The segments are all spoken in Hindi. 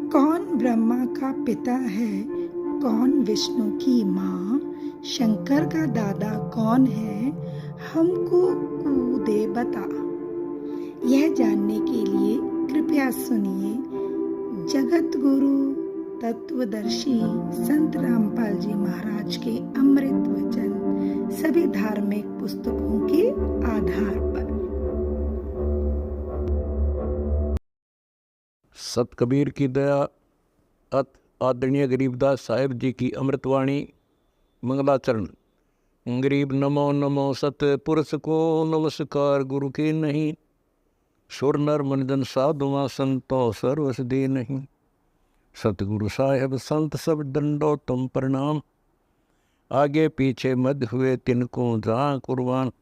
कौन ब्रह्मा का पिता है, कौन विष्णु की माँ, शंकर का दादा कौन है, हमको कूदे बता। यह जानने के लिए कृपया सुनिए जगत गुरु तत्वदर्शी संत रामपाल जी महाराज के अमृत वचन सभी धार्मिक पुस्तकों के आधार पर। सत कबीर की दया अत आदरणीय गरीबदास साहिब जी की अमृतवाणी मंगलाचरण। गरीब नमो नमो सत पुरुष को नमस्कार गुरु के नहीं, सुर नर मनजन साधुआ संतो सर्वस दे नहीं। सतगुरु साहेब संत सब दंडो तुम प्रणाम, आगे पीछे मध्य हुए तिनको जहाँ कुर्बान।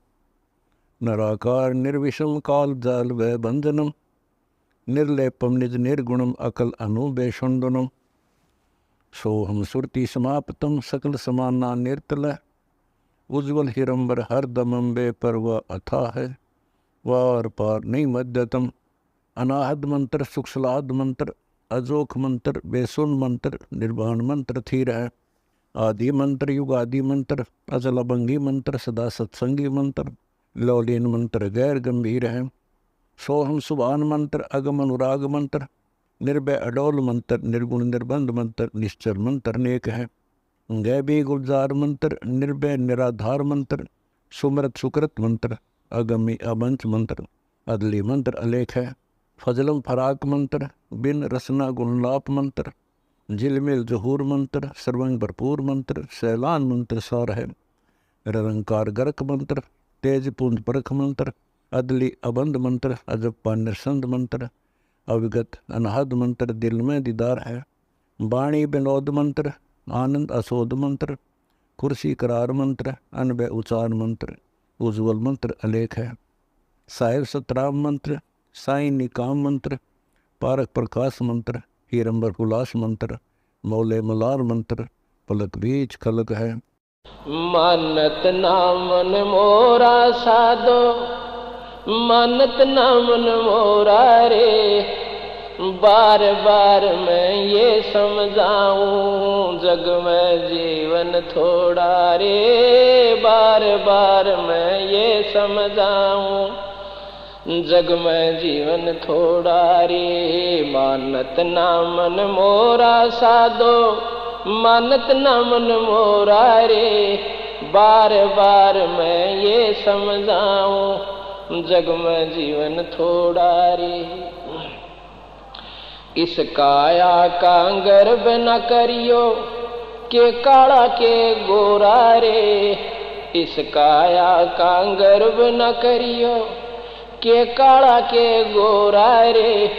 नराकार निर्विषम काल जाल व बंधनम, निर्लेपम निज निर्गुणम अकल अनुबेषुंडनम। सोहम सुरति समाप्तम सकल समाना निर्तल, उज्ज्वल हिरंबर हर दमम बे पर वह अथा है, वार पार नहीं मध्यतम। अनाहद मंत्र सुखसलाद मंत्र, अजोख मंत्र बेसुन मंत्र, निर्वाण मंत्र थीर है। आदि मंत्र युगादि मंत्र, अजल अभंगी मंत्र सदा सत्संगी मंत्र, लौलीन मंत्र गैर गंभीर है। सोहम सुभान मंत्र अगम अनुराग मंत्र, निर्भय अडोल मंत्र निर्गुण निर्बंध मंत्र, निश्चर मंत्र नेक है। गैबी गुलजार मंत्र, निर्भय निराधार मंत्र, सुमरत सुकृत मंत्र, अगमी अबंच मंत्र, अदली मंत्र अलेख है। फजलम फराक मंत्र, बिन रसना गुणलाप मंत्र, झिलमिल जहूर मंत्र, सर्वंग भरपूर मंत्र, सैलान मंत्र सार है। निरंकार गर्क मंत्र, तेज पुंज परख मंत्र, अदली अबंध मंत्र, अजप्पा निरसंद मंत्र, अविगत अनहद मंत्र, दिल में दीदार है। वाणी विनोद मंत्र, आनंद असोद मंत्र, कुर्सी करार मंत्र, अनबय उचार मंत्र, उज्ज्वल मंत्र अलेख है। साहिब सतराम मंत्र, साई निकाम मंत्र, पारक प्रकाश मंत्र, हीरंबर हुलास मंत्र, मौले मलार मंत्र, पलक बीच खलक है। मानत नामन मोरा साधो, मानत नामन मोरा रे। बार बार मैं ये समझाऊं, जग में जीवन थोड़ा रे। बार बार मैं ये समझाऊं, जग में जीवन थोड़ा रे। मानत नामन मोरा साधो, मानत नामन मोरा रे। बार बार मैं ये समझाऊं, जग में जीवन थोड़ा रे। इस काया का गर्भ न करियो, के काला के गोरा रे। इस काया का गर्भ न करियो, के काला के गोरा रे।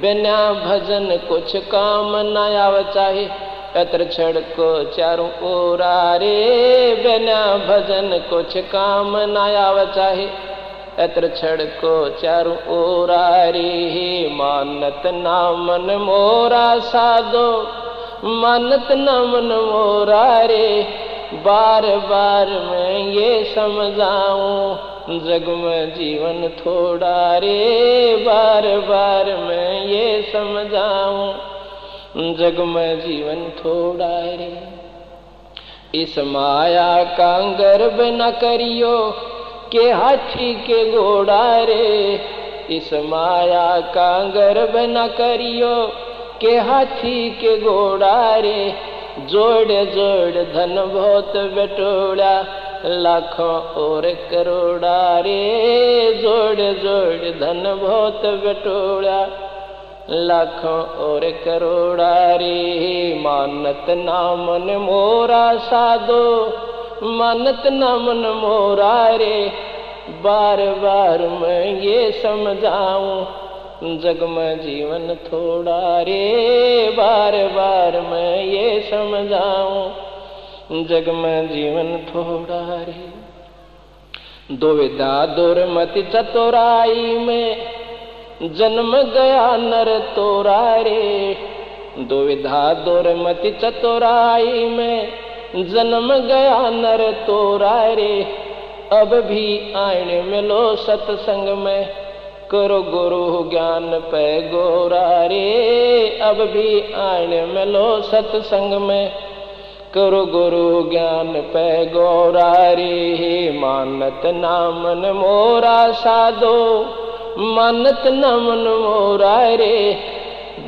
बिना भजन कुछ काम न आव चाहे, अत्र छड़ को चारों ओरा रे। बिना भजन कुछ काम न आव चाहे, अत्र छड़ को चारों ओरा रे। मानत नामन मोरा साधो, मानत नामन मोरा रे। बार बार मैं ये समझाऊं, जग में जीवन थोड़ा रे। बार बार मैं ये समझाऊं, जग में जीवन थोड़ा रे। इस माया का गर्भ न करियो, के हाथी के घोड़ा रे। इस माया का गर्भ न करियो, के हाथी के घोड़ा रे। जोड़ जोड़ धन बहुत बटोड़ा, लाखों और करोड़ा रे। जोड़ जोड़ धन बहुत बटोड़ा, लाखों और करोड़ा रे। मानत नामन मोरा साधो, मानत नामन मोरा रे। बार बार मैं ये समझाऊं, जग में जीवन थोड़ा रे। बार बार मैं ये समझाऊं, जग में जीवन थोड़ा रे। दुविधा दुर्मति चतुराई में, जन्म गया नर तोरा रे। दुविधा दुर्मति चतुराई में, जन्म गया नर तोरा रे। अब भी आईने मिलो सत्संग में, करो गुरु ज्ञान पे गोरा रे। अब भी आने मिलो सत्संग में, करो गुरु ज्ञान पे गौरा रे, मानत नामन मोरा साधो, मानत नामन मोरा रे।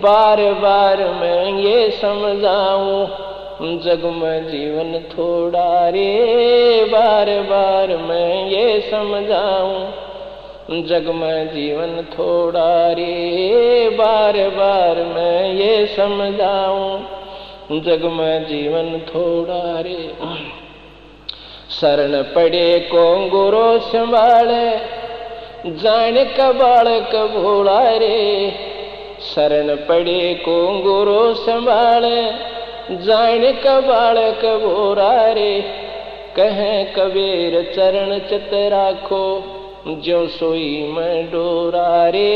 बार बार मैं ये समझाऊं, जग में जीवन थोड़ा रे, बार बार मैं ये समझाऊं, जग में जीवन थोड़ा रे, बार बार मैं ये समझाऊं, जग में जीवन थोड़ा रे। शरण पड़े को गुरु संभाले, जाने का बालक भोला रे, शरण पड़े को गुरु संभाले, जाने का बालक भोला रे। कहें कबीर चरण चित राखो, ज्यों सोई मैं डोरा रे,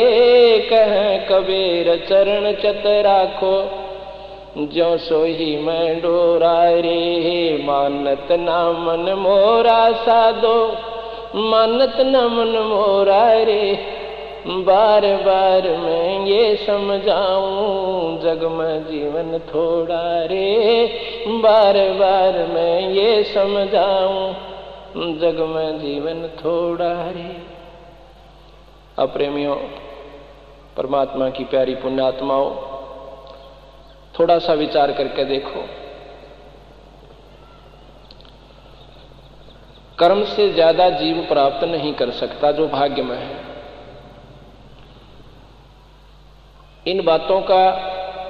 कहें कबीर चरण चित राखो, ज्यों सोई मैं डोरा रे। मानत नामन मोरा साधो, मानत नामन मोरा रे। बार बार मैं ये समझाऊं, जग में जीवन थोड़ा रे, बार बार मैं ये समझाऊं, जग में जीवन थोड़ा रे। अप्रेमियों, परमात्मा की प्यारी पुण्यात्माओं, थोड़ा सा विचार करके देखो, कर्म से ज्यादा जीव प्राप्त नहीं कर सकता जो भाग्य में है। इन बातों का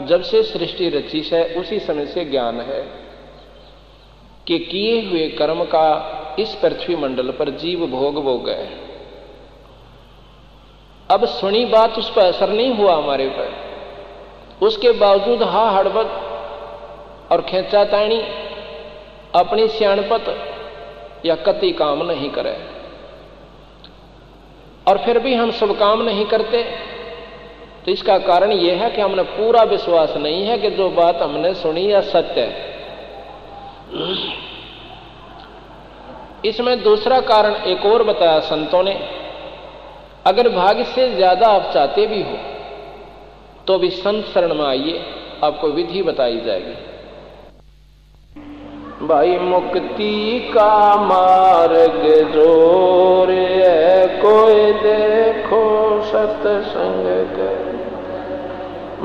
जब से सृष्टि रची है उसी समय से ज्ञान है कि किए हुए कर्म का इस पृथ्वी मंडल पर जीव भोग गए। अब सुनी बात उस पर असर नहीं हुआ हमारे पर, उसके बावजूद हा हड़बड़ और खेचातानी अपनी सियाणपत या कति काम नहीं करे, और फिर भी हम शुभ काम नहीं करते। तो इसका कारण यह है कि हमने पूरा विश्वास नहीं है कि जो बात हमने सुनी या सत्य है। इसमें दूसरा कारण एक और बताया संतों ने, अगर भाग्य से ज्यादा आप चाहते भी हो तो भी संत शरण में आइए, आपको विधि बताई जाएगी। भाई मुक्ति का मार्ग जोर है, कोई देखो सत्संग कर।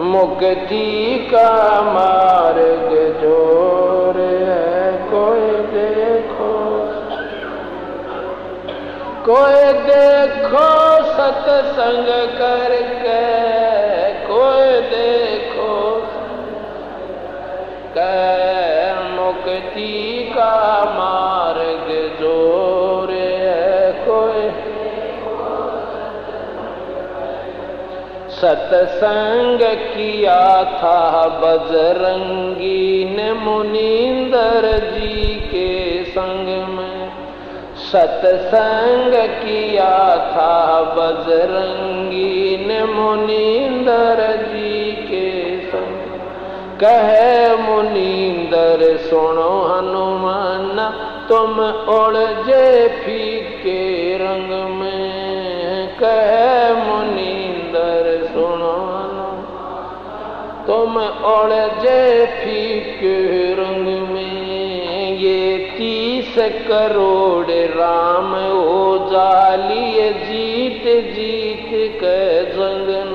मुक्ति का मार्ग जोर है, कोई देखो, कोई देखो सत्संग करके, कोई देखो मुक्ति का मार्ग जोर है, कोई सत्संग किया था बजरंगी ने मुनींदर जी के संग में। सत्संग किया था बजरंगी ने मुनींदर जी के संग। कहे मुनींदर सुनो हनुमान, तुम उलझे फीके रंग में। कहे मुनींदर सुनो तुम उलझे फीके रंग में। ये 30 करोड़ राम हो जालिए जीत जीत के जंगन।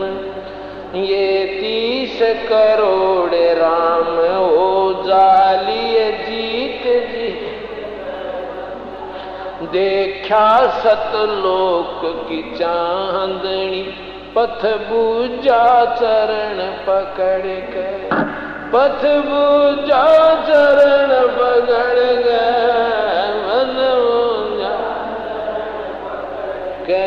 ये 30 करोड़ राम हो जालिए जीत जीत। देखा सतलोक की चांदनी, पथ बूझा चरण पकड़ गए। पथ बूझा चरण पकड़ गए, मन बूझा के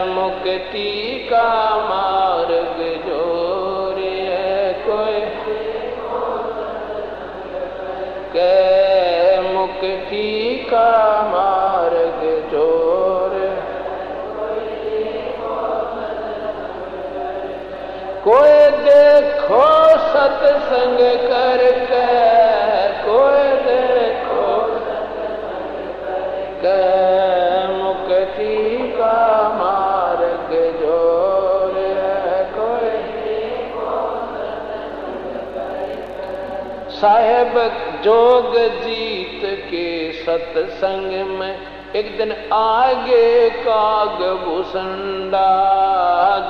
मुक्ति का मार्ग जोर है, कोई के मुक्ति का मार्ग जोर। कोई देखो सत्संग करके, कोई देखो के मुक्ति का मार्ग जोर है, कोई साहेब जोग जीत के सत्संग में एक दिन आगे काग भूसंडा।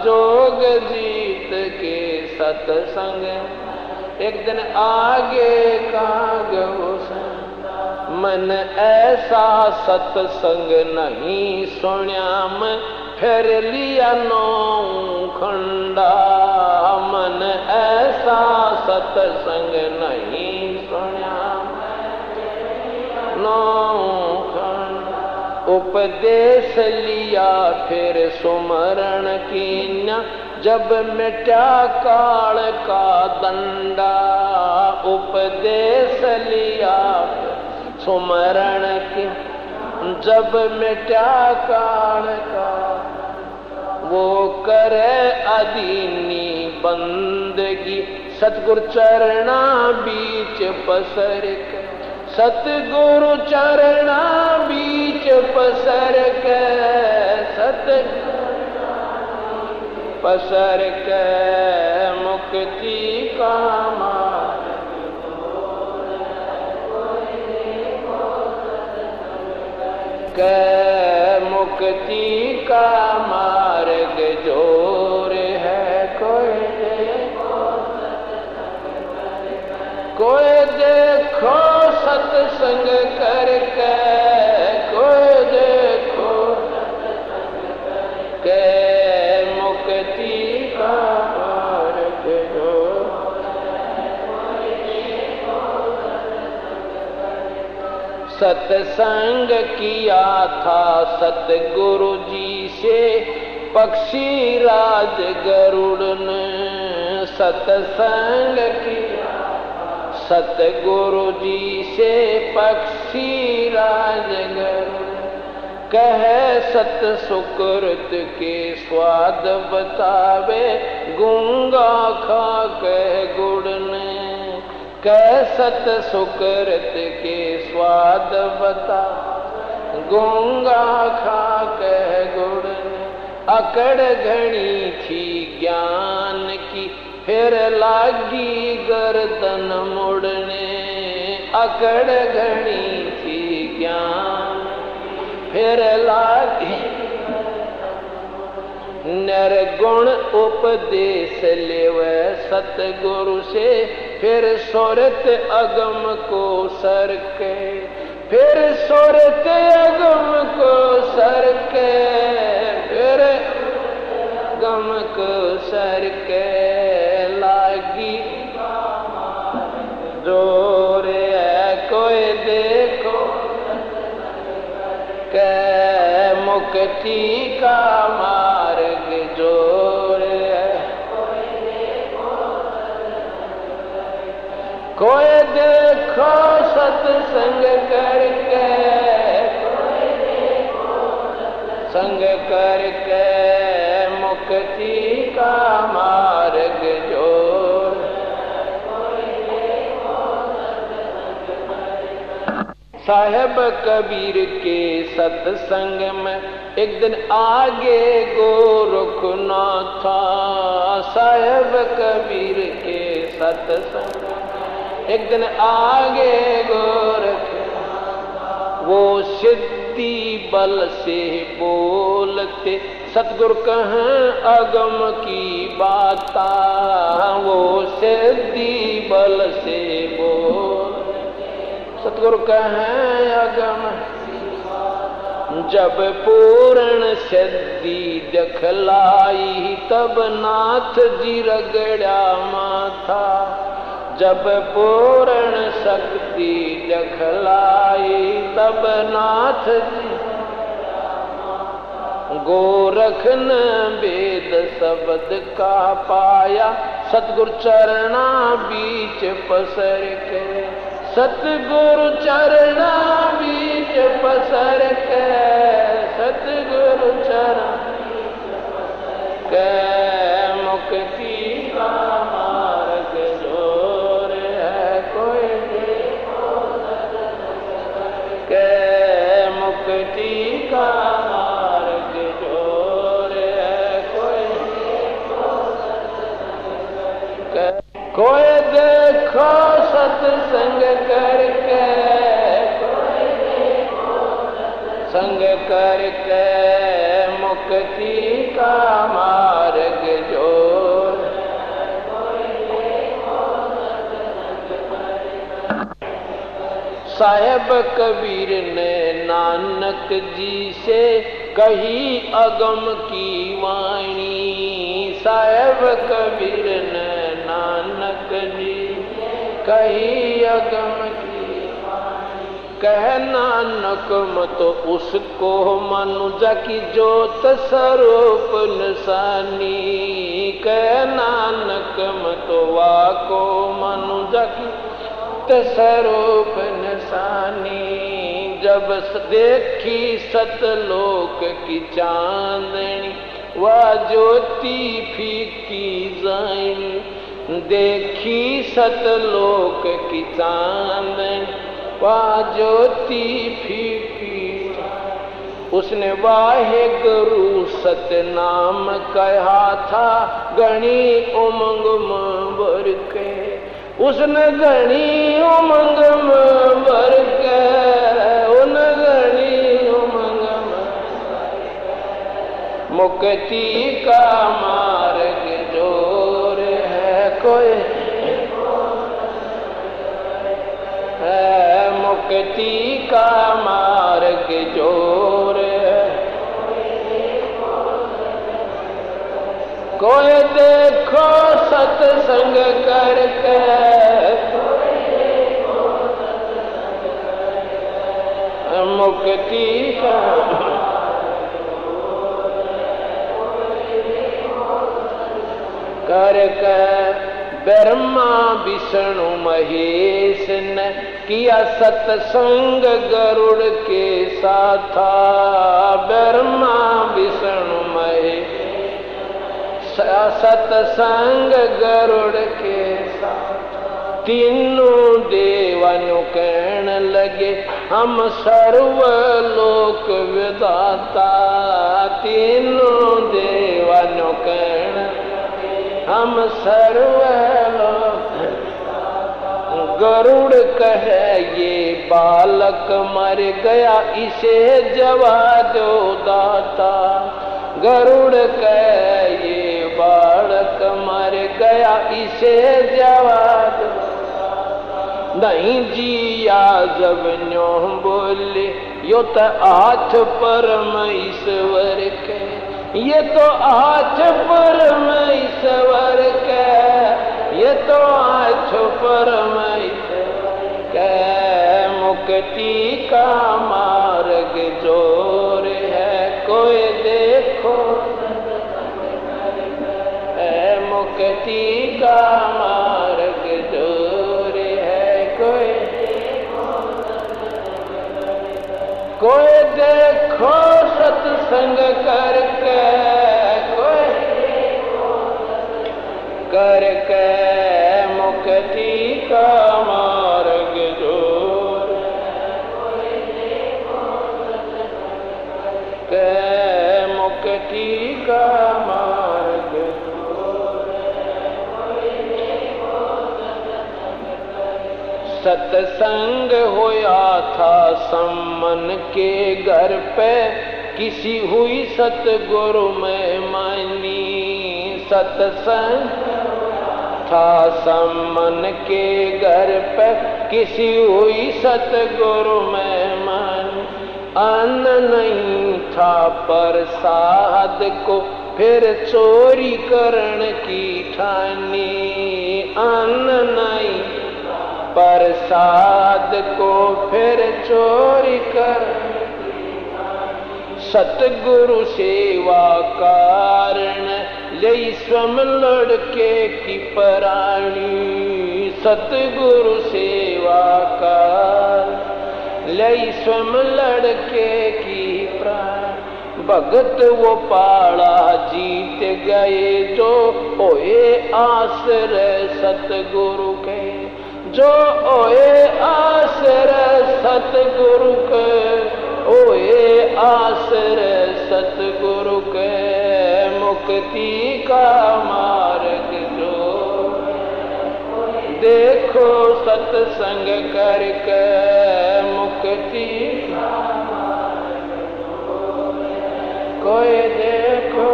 जोग जीत के सत्संग एक दिन आगे काग भूसंडा। मन ऐसा सत्संग नहीं सुण्या मैं फिर लिया नौ खंडा। मन ऐसा सत्संग नहीं सुण्या नौ खंडा। उपदेश लिया फिर सुमरण कीन्या जब मिटा काल का दंडा। उपदेश लिया सुमरण की जब मिटा काल का। वो करे अदीनी बंदगी सतगुरु चरणा बीच पसर के। सतगुरु चरणा बीच पसर के। पसर के मुक्ति का मार्ग के मुक्ति का मार्ग जोर है। कोई देखो सत्संग करके। कोई देखो के मुक्ति का मार्ग जोर। सत्संग किया था सतगुरु जी से पक्षी राज गरुड़ ने। सत्संग किया सतगुरु जी से पक्षी राज गरुड़। कहे सत सुकृत के स्वाद बतावे गूंगा खा के गुड़ ने। कह सत सुकृत के स्वाद बता गूंगा खा के गुड़ ने। अकड़ घनी थी ज्ञान की फिर लागी गर्दन मुड़ने। अकड़ घनी थी ज्ञान फिर लागी। निर्गुण उपदेश लेवे सतगुरु से फिर सुरत अगम को सर के। फिर सुरत अगम को सर के। फिर अगम को सर के लागी जोर है। कोई देखो के मुक्ति का मार्ग जोर है। कोई देखो सत्संग करके। संग करके मुक्ति का मार्ग जोर। साहेब कबीर के सत्संग में एक दिन आगे गोरखनाथ था। साहेब कबीर के सत्संग एक दिन आगे गोरखनाथ। वो सिद्धि बल से बोलते सतगुरु कहें अगम की बाता। वो सिद्धि बल से बोल सतगुरु कहें अगम। जब पूर्ण सिद्धि दिखलाई तब नाथ जी रगड़ा माथा। जब पूर्ण शक्ति दिखलाई तब नाथ जी। गोरख ने वेद शब्द का पाया सतगुरु चरणा बीच पसर के। सतगुरु चरणा बीच पसर के। सतगुरु चरण के मुक्ति का मार्ग जोर है। कोई के मुक्ति का मार्ग जोर है। कोई कोई देखो सत्संग करके, संग करके मुक्ति का मार्ग जोर। साहेब कबीर ने नानक जी से कही अगम की वाणी। साहेब कबीर ने नानक जी कही अगम की वाणी। कह नानक मत उसको मनुज की जोत स्वरूप निशानी। कह नानक मत वाको मनुज की स्वरूप निशानी। जब देखी सतलोक की चांदनी, वह ज्योति फीकी जानी। देखी सतलोक की चांदनी, वह ज्योति फीकी। उसने वाहे गुरु सतनाम कहा था, गणी उमंग में भर के। उसने गणी उमंग में भर के, उन गणी उमंग में मुक्ति का मार्ग जोर है। कोई है मुक्ति का मार्ग जोर है। कोई देखो सत्संग करके, मुक्ति का करके। ब्रह्मा विष्णु महेश ने किया सत्संग गरुड़ के साथ। ब्रह्मा विष्णु महेश सत्संग गरुड़ के साथ। तीनों देवानु कहने लगे, हम सर्वलोक विधाता। तीनों देवानु कहने, हम सर्वलोक। गरुड़ कहे ये बालक मर गया, इसे जवा दो दाता। गरुड़ कहे ये बालक मर गया, इसे जवा दो। नहीं जिया जब न्यो बोले, यो तो हाथ परमेश्वर के। ये तो हाथ परमेश्वर के, ये तो हाथ परमेश्वर के। मुक्ति का मार्ग जोर है। कोई देखो है मुक्ति का मार्ग जोर है। कोई देखो सत्संग करके, करके मुक्ति का मार्ग जोर के। मुक्ति का मार्ग सत्संग होया था सम्मन के घर पे, किसी हुई सतगुरु में मानी। सत्संग था सम्मन के घर पे, किसी हुई सतगुरु में मानी। अन्न नहीं था प्रसाद को, फिर चोरी करण की ठानी। अन्न नहीं प्रसाद को, फिर चोरी कर। सतगुरु सेवा कारण ले स्वम लड़के की प्राणी। सतगुरु सेवा कारण ले स्वम लड़के की प्राणी। भगत वो पाड़ा जीत गए, जो होए आश्रय सतगुरु के। जो ओए आश्रय सतगुरु के, ओए आश्रय सतगुरु के। मुक्ति का मार्ग जो देखो सत्संग करके मुक्ति, कोई देखो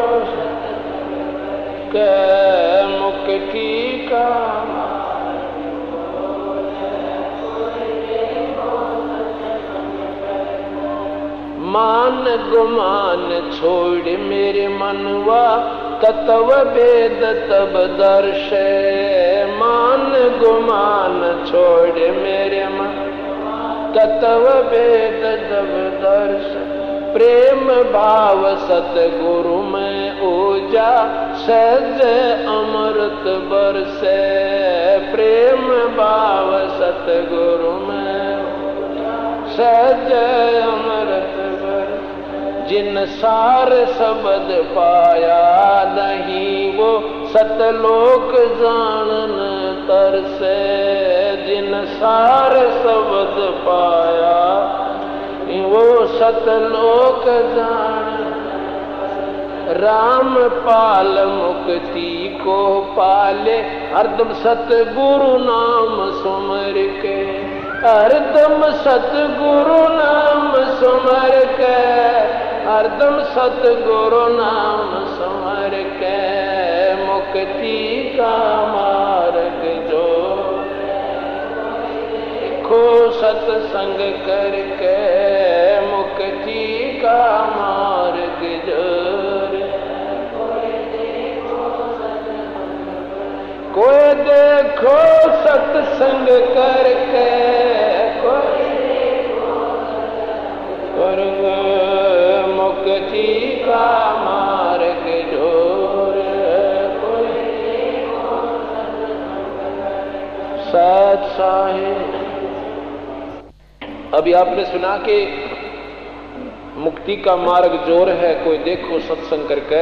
के मुक्ति का मान गुमान छोड़ मेरे मनवा, तत्व वेद तब दर्श। मान गुमान छोड़ मेरे मन, तत्व वेद तब दर्श। प्रेम भाव सतगुरु में ऊजा, सहज अमृत बरसे। प्रेम भाव सतगुरु में सहज अमृत बरसे। जिन सार शब्द पाया नहीं, वो सतलोक जानन तरसे। जिन सार शब्द पाया वो सतलोक जान। राम पाल मुक्ति को पाले, हरदम सतगुरु नाम सुमर के। हरदम सतगुरु नाम सुमर के, हरदम सतगुरु नाम सुमर के। मुक्ति का मार्ग जो देखो सत्संग करके, मुक्ति का मार्ग जोर। कोई देखो सत्संग करके, मुक्ति का मार्ग जोर। सत साहिब। अभी आपने सुना कि मुक्ति का मार्ग जोर है, कोई देखो सत्संग करके।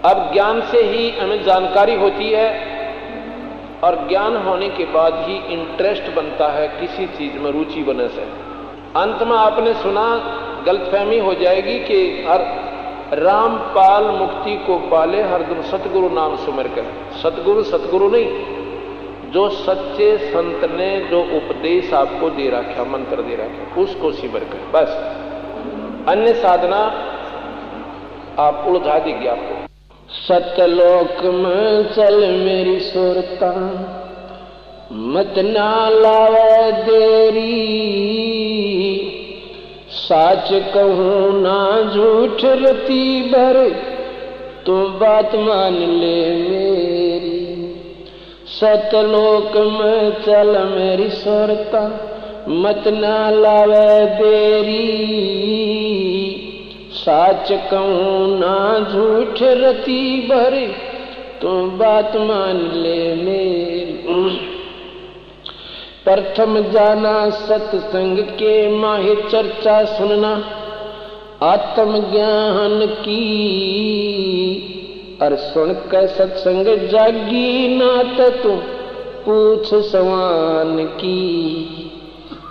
अब ज्ञान से ही हमें जानकारी होती है, और ज्ञान होने के बाद ही इंटरेस्ट बनता है किसी चीज में, रुचि बने से। अंत में आपने सुना, गलतफहमी हो जाएगी कि राम पाल मुक्ति को पाले, हरदम सतगुरु नाम सुमर कर। सतगुरु सतगुरु नहीं, जो सच्चे संत ने जो उपदेश आपको दे रखा, मंत्र दे रखा, उसको सिमर कर बस। अन्य साधना आप उलझा देगी आपको। सतलोक में चल मेरी सुरता, मत ना लावे देरी। साच कहूं ना झूठ रती भर, तू बात मान ले मेरी। सतलोक में चल मेरी सुरता, मत ना लावे देरी। साच कहूं ना झूठ रती भरी, तू बात मान ले मेरी। प्रथम जाना सत्संग के माहे चर्चा सुनना, आत्म ज्ञान की। और सुन कर सत्संग जागी नात, तू पूछ सवान की।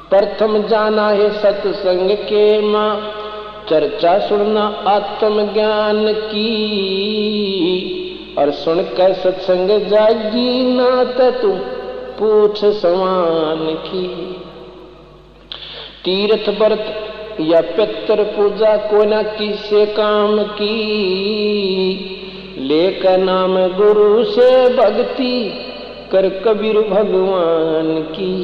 प्रथम जाना है सत्संग के माँ, चर्चा सुनना आत्म ज्ञान की। और सुन कर सत्संग जागी नात, तू पूछ सवान की। तीर्थ व्रत या पितर पूजा कोई ना किसे काम की। लेकर नाम गुरु से भक्ति कर कबीर भगवान की।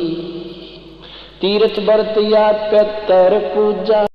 तीर्थ व्रत या पितर पूजा